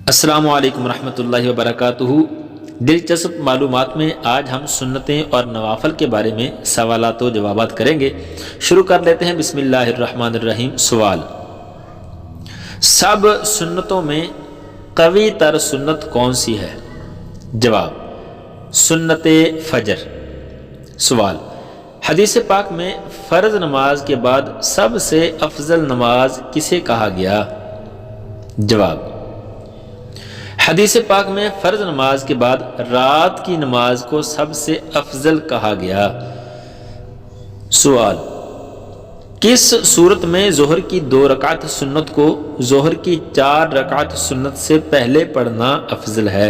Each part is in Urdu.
السلام علیکم ورحمۃ اللہ وبرکاتہ۔ دلچسپ معلومات میں آج ہم سنتیں اور نوافل کے بارے میں سوالات و جوابات کریں گے۔ شروع کر لیتے ہیں، بسم اللہ الرحمن الرحیم۔ سوال: سب سنتوں میں قوی تر سنت کون سی ہے؟ جواب: سنت فجر۔ سوال: حدیث پاک میں فرض نماز کے بعد سب سے افضل نماز کسے کہا گیا؟ جواب: حدیث پاک میں فرض نماز کے بعد رات کی نماز کو سب سے افضل کہا گیا۔ سوال: کس صورت میں ظہر کی 2 رکعت سنت کو ظہر کی 4 رکعت سنت سے پہلے پڑھنا افضل ہے؟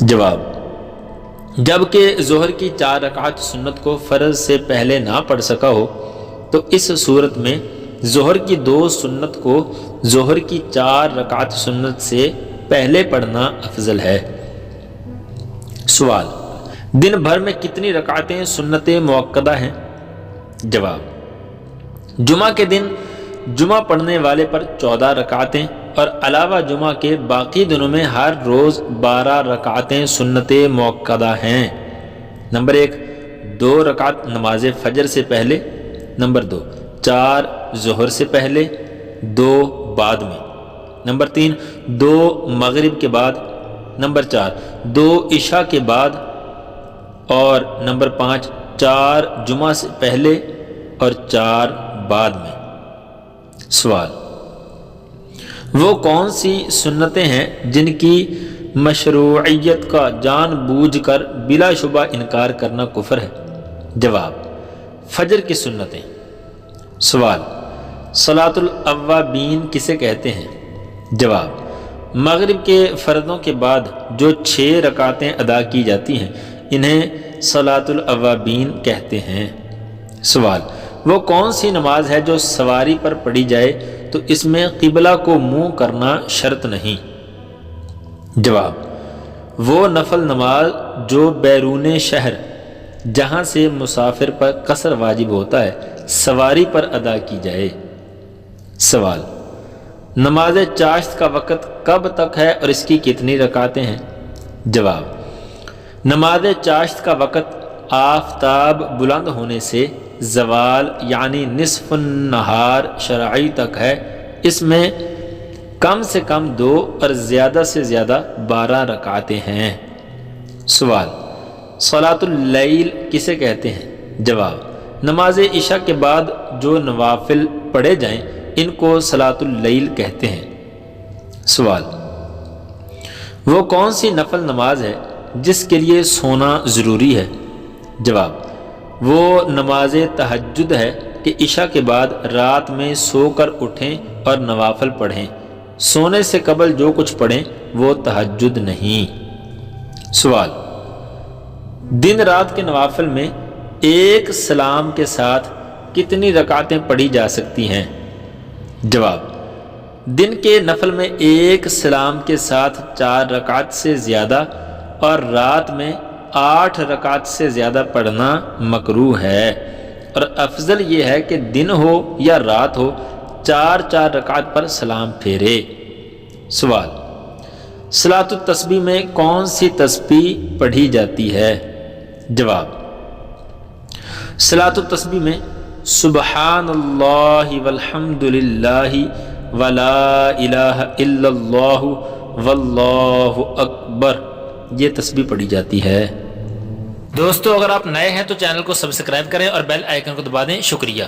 جواب: جبکہ ظہر کی 4 رکعت سنت کو فرض سے پہلے نہ پڑھ سکا ہو تو اس صورت میں ظہر کی 2 سنت کو ظہر کی 4 رکعت سنت سے پہلے پڑھنا افضل ہے۔ سوال: دن بھر میں کتنی رکعتیں سنت مؤکدہ ہیں؟ جواب: جمعہ کے دن جمعہ پڑھنے والے پر 14 رکعتیں اور علاوہ جمعہ کے باقی دنوں میں ہر روز 12 رکعتیں سنت مؤکدہ ہیں۔ نمبر 1، 2 رکعت نماز فجر سے پہلے۔ نمبر 2، 4 ظہر سے پہلے، 2 بعد میں۔ نمبر 3، 2 مغرب کے بعد۔ نمبر 4، 2 عشاء کے بعد۔ اور نمبر 5، 4 جمعہ سے پہلے اور 4 بعد میں۔ سوال: وہ کون سی سنتیں ہیں جن کی مشروعیت کا جان بوجھ کر بلا شبہ انکار کرنا کفر ہے؟ جواب: فجر کی سنتیں۔ سوال: صلاۃ الاوابین کسے کہتے ہیں؟ جواب: مغرب کے فرضوں کے بعد جو 6 رکعتیں ادا کی جاتی ہیں انہیں صلاۃ الاوابین کہتے ہیں۔ سوال: وہ کون سی نماز ہے جو سواری پر پڑھی جائے تو اس میں قبلہ کو منہ کرنا شرط نہیں؟ جواب: وہ نفل نماز جو بیرون شہر جہاں سے مسافر پر قصر واجب ہوتا ہے سواری پر ادا کی جائے۔ سوال: نماز چاشت کا وقت کب تک ہے اور اس کی کتنی رکعتیں ہیں؟ جواب: نماز چاشت کا وقت آفتاب بلند ہونے سے زوال یعنی نصف النہار شرعی تک ہے۔ اس میں کم سے کم 2 اور زیادہ سے زیادہ 12 رکعتیں ہیں۔ سوال: صلاۃ اللیل کسے کہتے ہیں؟ جواب: نماز عشاء کے بعد جو نوافل پڑھے جائیں ان کو صلاۃ اللیل کہتے ہیں۔ سوال: وہ کون سی نفل نماز ہے جس کے لیے سونا ضروری ہے؟ جواب: وہ نماز تہجد ہے کہ عشاء کے بعد رات میں سو کر اٹھیں اور نوافل پڑھیں۔ سونے سے قبل جو کچھ پڑھیں وہ تہجد نہیں۔ سوال: دن رات کے نوافل میں ایک سلام کے ساتھ کتنی رکعتیں پڑھی جا سکتی ہیں؟ جواب: دن کے نفل میں ایک سلام کے ساتھ 4 رکعت سے زیادہ اور رات میں 8 رکعت سے زیادہ پڑھنا مکروہ ہے، اور افضل یہ ہے کہ دن ہو یا رات ہو 4 رکعت پر سلام پھیرے۔ سوال: صلاۃ التسبیح میں کون سی تسبیح پڑھی جاتی ہے؟ جواب: صلاۃ التسبیح میں سبحان اللہ والحمد للہ ولا الہ الا اللہ واللہ اکبر یہ تسبیح پڑھی جاتی ہے۔ دوستو، اگر آپ نئے ہیں تو چینل کو سبسکرائب کریں اور بیل آئیکن کو دبا دیں۔ شکریہ۔